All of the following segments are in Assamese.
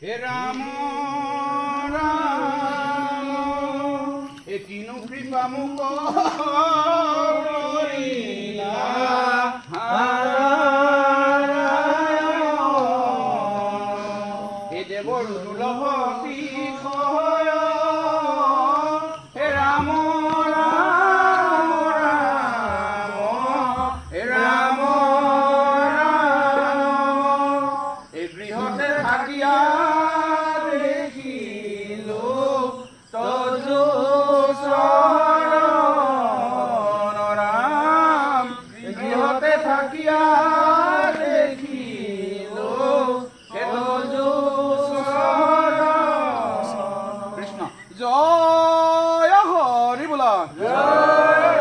হে ৰাম ৰাম এ কিনো কৃপা মোক কৰিলা হে দেৱৰ তুলসী সয় হে ৰাম ৰাম ৰাম হে ৰাম গৃহতে থাকিয়া দেখিলো তজু চৰণ ৰাম গৃহতে থাকিয়া দেখিলো তজু চৰণ কৃষ্ণ জয় হৰি বোলা জয়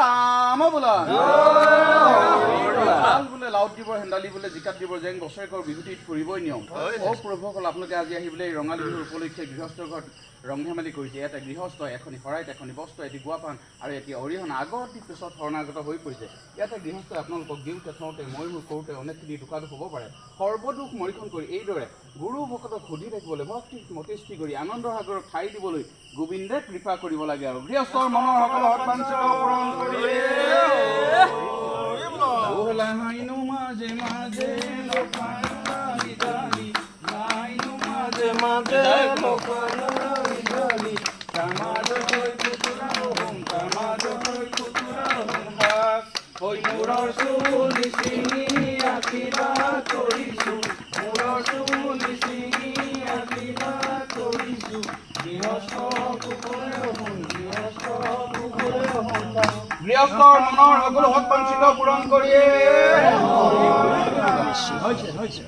ৰাম বোলা লাউত দিবৰ হেন্দালি বোলে জিকাত দিবৰ জেং বছৰেকৰ বিহুটিত ফুৰিবই নিয়ম অ প্ৰভুসকল আপোনালোকে আজি আহি বোলে ৰঙালী বিহুৰ উপলক্ষে গৃহস্থৰ ঘৰত ৰং ধেমালি কৰিছে ইয়াতে গৃহস্থ এখনি শৰাইত এখনি বস্ত্ৰ এটি গুৱাপান আৰু এটি অৰিহণা আগত পিছত শৰণাগত হৈ পৰিছে ইয়াতে গৃহস্থই আপোনালোকক দিওঁতে থওঁতে মই মোৰ কৰোঁতে অনেকখিনি দুখাদুখ হ'ব পাৰে সৰ্বদুখ মৰিখন কৰি এইদৰে গুৰু ভকতক সুধি থাকিবলৈ ভক্তিক মতিষ্ঠি কৰি আনন্দৰ সাগৰক ঠাই দিবলৈ গোবিন্দে কৃপা কৰিব লাগে আৰু গৃহস্থৰ মনৰ সকলো সৎবাঞ্ছিত পূৰণ কৰি লাইনো মাজে মাজে লোকালি গালি লাইনো মাজে মাজে লোকালি গালি তামাজ হৈ কুতুৰা হম তামাজ হৈ কুতুৰা হম হাস হৈ মূৰৰ চুলি চিঙি আশীৰ্বাদ কৰিছো মূৰৰ চুলি চিঙি আশীৰ্বাদ কৰিছো গৃহস্থ কুকুৰে হম গৃহস্থ কুকুৰে হম গৃহস্থৰ মনৰ সকলো সৎবাঞ্ছিত পূৰণ কৰিয়ে হৈছে